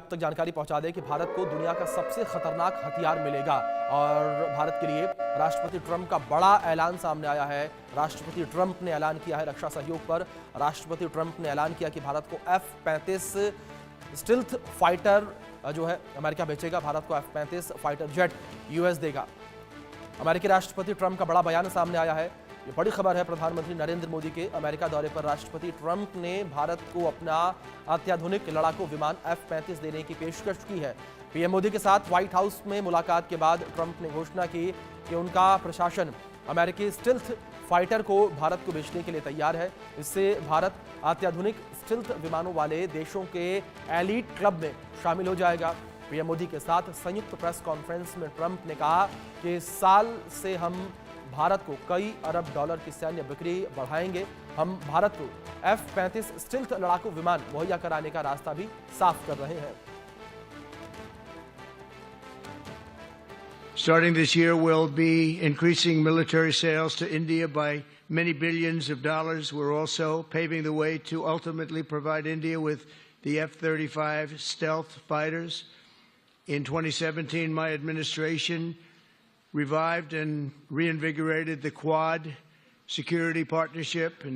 तक जानकारी पहुंचा दें कि भारत को दुनिया का सबसे खतरनाक हथियार मिलेगा और भारत के लिए राष्ट्रपति ट्रंप का बड़ा ऐलान सामने आया है। राष्ट्रपति ट्रंप ने ऐलान किया है रक्षा सहयोग पर। राष्ट्रपति ट्रंप ने ऐलान किया कि भारत को F-35 स्टिल्थ फाइटर जो है अमेरिका बेचेगा। भारत को F-35 फाइटर जेट यूएस देगा। अमेरिकी राष्ट्रपति ट्रंप का बड़ा बयान सामने आया है। ये बड़ी खबर है। प्रधानमंत्री नरेंद्र मोदी के अमेरिका दौरे पर राष्ट्रपति ट्रंप ने भारत को अपना अत्याधुनिक लड़ाकू विमान F-35 देने की पेशकश की है। पीएम मोदी के साथ व्हाइट हाउस में मुलाकात के बाद ट्रंप ने घोषणा की कि उनका प्रशासन अमेरिकी स्टिल्थ फाइटर को भारत को बेचने के लिए तैयार है। इससे भारत अत्याधुनिक स्टिल्थ विमानों वाले देशों के एलीट क्लब में शामिल हो जाएगा। पीएम मोदी के साथ संयुक्त प्रेस कॉन्फ्रेंस में ट्रंप ने कहा कि इस साल से हम भारत को कई अरब डॉलर की सैन्य बिक्री बढ़ाएंगे। हम भारत को F-35 स्टिल्थ लड़ाकू विमान मुहैया कराने का रास्ता भी साफ कर रहे हैं। Starting this year, we'll be increasing military sales to India by many billions of dollars. We're also paving the way to ultimately provide India with the F-35 stealth fighters. In 2017, my administration revived and reinvigorated the Quad security partnership. In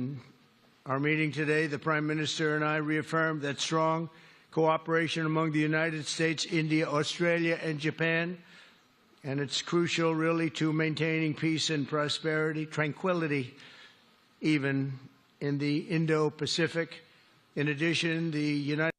our meeting today, the Prime Minister and I reaffirmed that strong cooperation among the United States, India, Australia, and Japan. And it's crucial, really, to maintaining peace and prosperity, tranquility, even in the Indo-Pacific. In addition, the United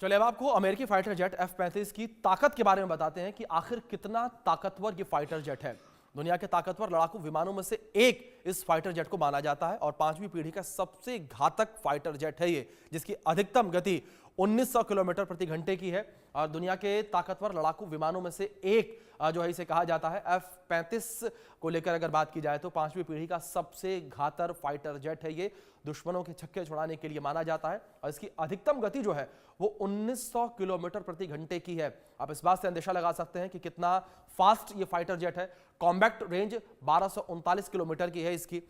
चलिए अब आपको अमेरिकी fighter jet F-35 की ताकत के बारे में बताते हैं कि आखिर कितना ताकतवर ये फाइटर जेट है। दुनिया के ताकतवर लड़ाकू विमानों में से एक इस फाइटर जेट को माना जाता है और 5वीं पीढ़ी का सबसे घातक फाइटर जेट है ये, जिसकी अधिकतम गति 1900 किलोमीटर प्रति घंटे की है। और दुनिया के ताकतवर लड़ाकू विमानों में से एक जो है इसे कहा जाता है। F-35 को लेकर अगर बात की जाए तो 5वीं पीढ़ी का सबसे घातक फाइटर जेट है ये। दुश्मनों के छक्के छुड़ाने के लिए माना जाता है और इसकी अधिकतम गति जो है वो 1900 किलोमीटर प्रति घंटे की है। आप इस बात से अंदेशा लगा सकते हैं कि कितना फास्ट ये फाइटर जेट है। कॉम्बैक्ट रेंज 1239 किलोमीटर की है इसकी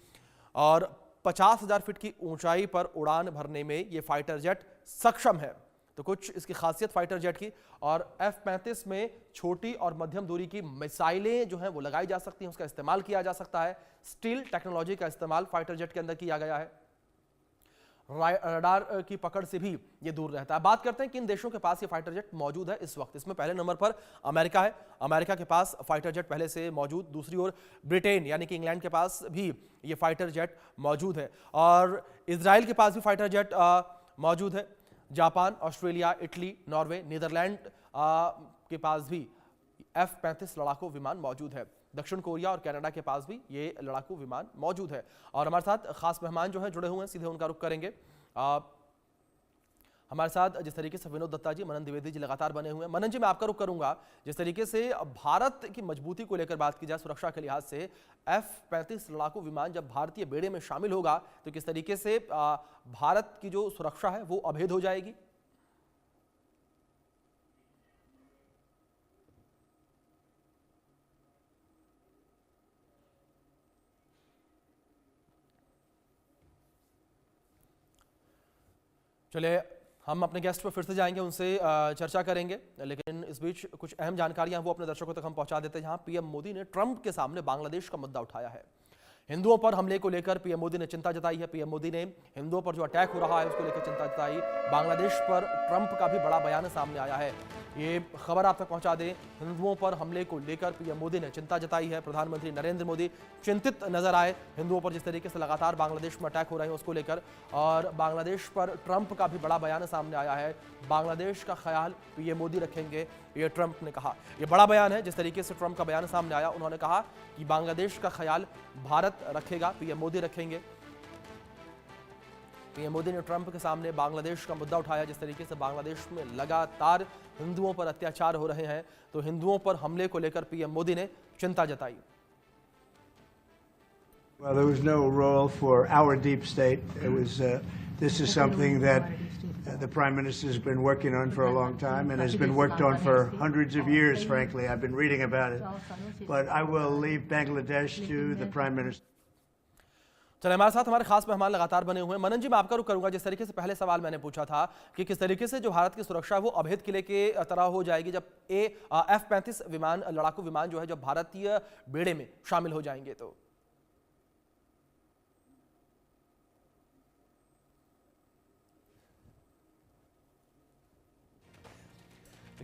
और 50,000 फीट की ऊंचाई पर उड़ान भरने में ये फाइटर जेट सक्षम है। तो कुछ इसकी खासियत फाइटर जेट की। और F-35 में छोटी और मध्यम दूरी की मिसाइलें जो हैं वो लगाई जा सकती हैं, उसका इस्तेमाल किया जा सकता है। स्टील टेक्नोलॉजी का इस्तेमाल फाइटर जेट के अंदर किया गया है। रडार की पकड़ से भी ये दूर रहता है। बात करते हैं किन देशों के पास ये फाइटर जेट मौजूद है इस वक्त। इसमें पहले नंबर पर अमेरिका है। अमेरिका के पास फाइटर जेट पहले से मौजूद। दूसरी ओर ब्रिटेन यानी कि इंग्लैंड के पास भी ये फाइटर जेट मौजूद है और इजराइल के पास भी फाइटर जेट मौजूद है। Japan, Australia, Italy, Norway, Netherlands के पास भी F-35 लड़ाकू विमान मौजूद है। दक्षिण कोरिया और कनाडा के पास भी ये लड़ाकू विमान मौजूद है। और हमारे साथ खास मेहमान जो हैं जुड़े हुए हैं, सीधे उनका रुख करेंगे। हमारे साथ जिस तरीके से विनोद दत्ता जी, मनन द्विवेदी जी लगातार बने हुए हैं। मनन जी, मैं आपका रुख करूंगा। जिस तरीके से भारत की मजबूती को लेकर बात की जाए सुरक्षा के लिहाज से, F-35 लड़ाकू विमान जब भारतीय बेड़े में शामिल होगा तो किस तरीके से भारत की जो सुरक्षा है वो अभेद हो जाएगी? चलिए हम अपने गेस्ट पर फिर से जाएंगे, उनसे चर्चा करेंगे, लेकिन इस बीच कुछ अहम जानकारियां वो अपने दर्शकों तक हम पहुंचा देते हैं। जहां पीएम मोदी ने ट्रंप के सामने बांग्लादेश का मुद्दा उठाया है। हिंदुओं पर हमले को लेकर पीएम मोदी ने चिंता जताई है। पीएम मोदी ने हिंदुओं पर जो अटैक हो रहा है उसको लेकर चिंता जताई। बांग्लादेश पर ट्रंप का भी बड़ा बयान सामने आया है। ये खबर आप तक पहुंचा दें। हिंदुओं पर हमले को लेकर पीएम मोदी ने चिंता जताई है। प्रधानमंत्री नरेंद्र मोदी चिंतित नजर आए हिंदुओं पर जिस तरीके से लगातार बांग्लादेश में अटैक हो रहे हैं उसको लेकर। और बांग्लादेश पर ट्रंप का भी बड़ा बयान सामने आया है। बांग्लादेश का ख्याल पीएम मोदी रखेंगे, ये ट्रंप ने कहा। ये बड़ा बयान है। जिस तरीके से ट्रंप का बयान सामने आया, उन्होंने कहा कि बांग्लादेश का ख्याल भारत रखेगा, पीएम मोदी रखेंगे। पीएम मोदी ने ट्रंप के सामने बांग्लादेश का मुद्दा उठाया। जिस तरीके से बांग्लादेश में लगातार हिंदुओं पर अत्याचार हो रहे हैं, तो हिंदुओं पर हमले को लेकर पीएम मोदी ने चिंता जताई। Well, there was no role for our deep state. It was this is something that the Prime Minister has been working on for a long time and has been worked on for hundreds of years, frankly. I've been reading about it. But I will leave Bangladesh to the Prime Minister. चलिए, हमारे साथ हमारे खास मेहमान लगातार बने हुए हैं। मनन जी, मैं आपका रुख करूंगा। जिस तरीके से पहले सवाल मैंने पूछा था कि किस तरीके से जो भारत की सुरक्षा है वो अभेद किले के तरह हो जाएगी जब F-35 विमान, लड़ाकू विमान जो है जब भारतीय बेड़े में शामिल हो जाएंगे तो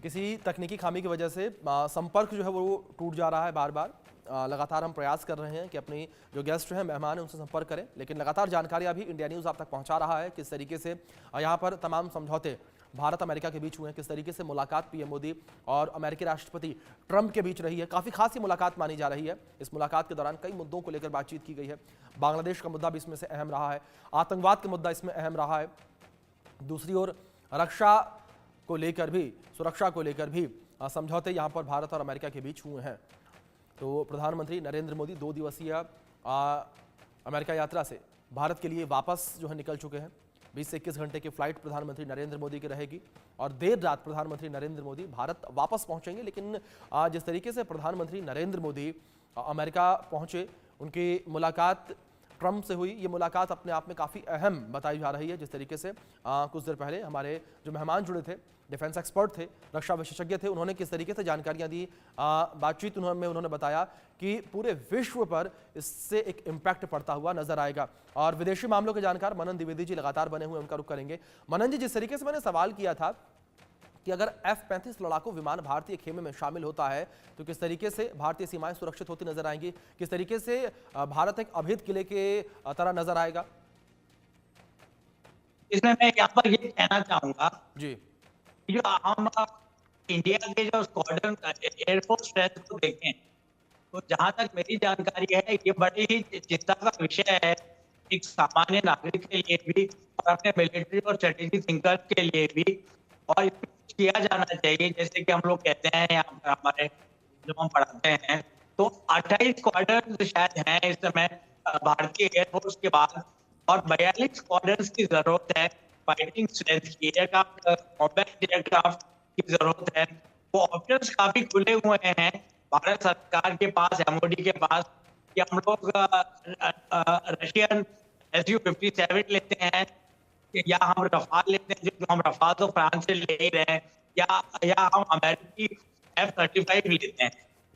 किसी तकनीकी खामी की वजह से संपर्क जो है वो टूट जा रहा है बार बार। लगातार हम प्रयास कर रहे हैं कि अपनी जो गेस्ट हैं, मेहमान हैं, उनसे संपर्क करें, लेकिन लगातार जानकारी अभी इंडिया न्यूज़ आप तक पहुंचा रहा है किस तरीके से यहाँ पर तमाम समझौते भारत अमेरिका के बीच हुए हैं, किस तरीके से मुलाकात पीएम मोदी और अमेरिकी राष्ट्रपति ट्रंप के बीच रही है। काफ़ी खास ये मुलाकात मानी जा रही है। इस मुलाकात के दौरान कई मुद्दों को लेकर बातचीत की गई है। बांग्लादेश का मुद्दा भी इसमें से अहम रहा है, आतंकवाद का मुद्दा इसमें अहम रहा है, दूसरी ओर रक्षा को लेकर भी, सुरक्षा को लेकर भी समझौते यहाँ पर भारत और अमेरिका के बीच हुए हैं। तो प्रधानमंत्री नरेंद्र मोदी 2 दिवसीय अमेरिका यात्रा से भारत के लिए वापस जो है निकल चुके हैं। 20 से 21 घंटे की फ्लाइट प्रधानमंत्री नरेंद्र मोदी की रहेगी और देर रात प्रधानमंत्री नरेंद्र मोदी भारत वापस पहुंचेंगे। लेकिन जिस तरीके से प्रधानमंत्री नरेंद्र मोदी अमेरिका पहुंचे, उनकी मुलाकात ट्रंप से हुई, ये मुलाकात अपने आप में काफ़ी अहम बताई जा रही है। जिस तरीके से कुछ देर पहले हमारे जो मेहमान जुड़े थे, डिफेंस एक्सपर्ट थे, रक्षा विशेषज्ञ थे, उन्होंने किस तरीके से जानकारियां दी, बातचीत में उन्होंने बताया कि पूरे विश्व पर इससे एक इम्पैक्ट पड़ता हुआ नजर आएगा। और विदेशी मामलों के जानकार मनन द्विवेदी जी लगातार बने हुए, उनका रुख करेंगे। मनन जी, जिस तरीके से मैंने सवाल किया था कि अगर F-35 लड़ाकू विमान भारतीय खेमे में शामिल होता है तो किस तरीके से भारतीय सीमाएं सुरक्षित होती नजर आएंगी, किस तरीके से भारत एक अभेद किले के तरह नजर आएगा? इसमें मैं यहाँ पर ये कहना चाहूंगा जी, जो हम इंडिया के जो स्क्वाड्रन एयरफोर्स स्ट्रेंथ को देखें तो जहां तक मेरी जानकारी है ये बड़ी ही चिंता का विषय है एक सामान्य नागरिक के लिए भी और अपने मिलिट्री और स्ट्रेटेजिक थिंकर्स के लिए भी। और किया जाना चाहिए, जैसे कि हम लोग कहते हैं यहाँ पर हमारे जो हम पढ़ाते हैं, तो 28 स्क्वाड्रन शायद हैं इस समय भारतीय एयरफोर्स के बाद और 42 स्क्वाड्रन की जरूरत है फाइटिंग स्ट्रेंथ की, एयरक्राफ्ट कॉम्बैट एयरक्राफ्ट की जरूरत है। वो ऑप्शंस काफी खुले हुए हैं भारत सरकार के पास, एमओडी के पास, कि हम लोग रशियन Su-57 लेते हैं या हम रफाल लेते हैं, जो हम रफाल तो फ्रांस से ले ही रहे हैं, या हम अमेरिकी F-35 लेते हैं।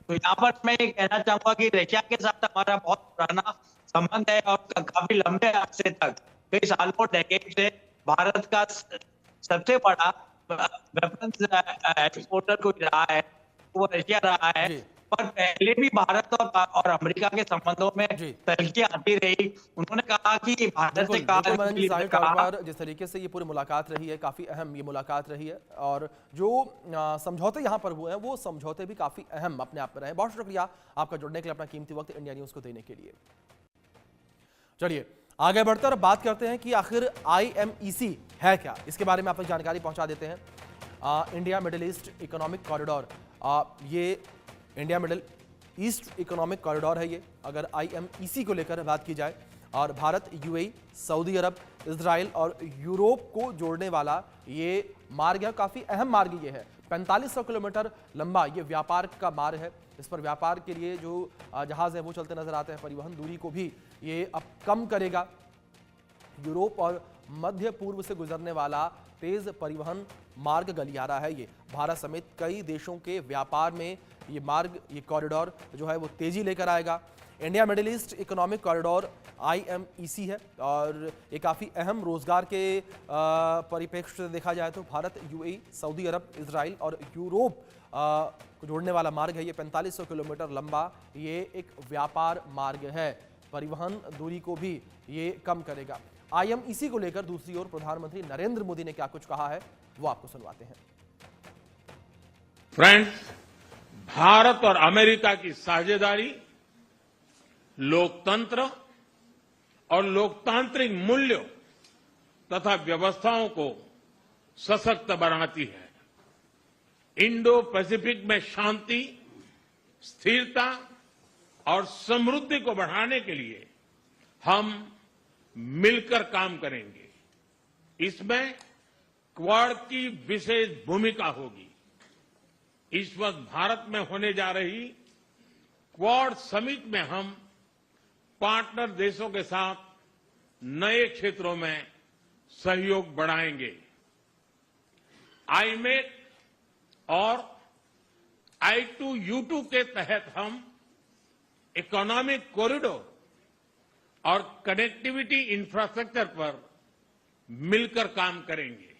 तो यहाँ पर मैं ये कहना चाहूंगा कि रशिया के साथ हमारा बहुत पुराना संबंध है और काफी लंबे अरसे तक, कई सालों डेकेड से भारत का सबसे बड़ा वेपन्स एक्सपोर्टर कोई रहा है वो रशिया रहा है। और पहले भी भारत और अमेरिका के संबंधों में तल्खियां आती रही। उन्होंने कहा कि भारत से कहा, जिस तरीके से ये पूरी मुलाकात रही है, काफी अहम ये मुलाकात रही है और जो समझौते यहाँ पर हुए हैं वो समझौते भी काफी अहम अपने आप में रहे। बहुत शुक्रिया आपका जुड़ने के लिए, अपना कीमती वक्त इंडिया न्यूज को देने के लिए। चलिए आगे बढ़कर बात करते हैं कि आखिर IMEC है क्या, इसके बारे में आप तक जानकारी पहुंचा देते हैं। India Middle East economic corridor, ये India Middle East economic corridor है। ये अगर IMEC को लेकर बात की जाए और भारत, UAE, सऊदी अरब, इजराइल और यूरोप को जोड़ने वाला ये मार्ग है, काफ़ी अहम मार्ग ये है। 4500 किलोमीटर लंबा ये व्यापार का मार्ग है। इस पर व्यापार के लिए जो जहाज़ है वो चलते नजर आते हैं। परिवहन दूरी को भी ये अब कम करेगा। यूरोप और मध्य पूर्व से गुजरने वाला तेज परिवहन मार्ग गलियारा है ये। भारत समेत कई देशों के व्यापार में ये मार्ग, ये कॉरिडोर जो है वो तेजी लेकर आएगा। India Middle East economic corridor IMEC है और ये काफ़ी अहम रोजगार के परिप्रेक्ष्य से देखा जाए तो भारत, UAE, सऊदी अरब, इजराइल और यूरोप को जोड़ने वाला मार्ग है। ये 4500 किलोमीटर लंबा ये एक व्यापार मार्ग है। परिवहन दूरी को भी ये कम करेगा। IMEC को लेकर दूसरी ओर प्रधानमंत्री नरेंद्र मोदी ने क्या कुछ कहा है वो आपको सुनवाते हैं। फ्रेंड्स, भारत और अमेरिका की साझेदारी लोकतंत्र और लोकतांत्रिक मूल्यों तथा व्यवस्थाओं को सशक्त बनाती है। इंडो पैसिफिक में शांति, स्थिरता और समृद्धि को बढ़ाने के लिए हम मिलकर काम करेंगे। इसमें क्वाड की विशेष भूमिका होगी। इस वक्त भारत में होने जा रही क्वाड समिट में हम पार्टनर देशों के साथ नए क्षेत्रों में सहयोग बढ़ाएंगे। आईमेक और I2U2 के तहत हम इकोनॉमिक कॉरिडोर और कनेक्टिविटी इंफ्रास्ट्रक्चर पर मिलकर काम करेंगे।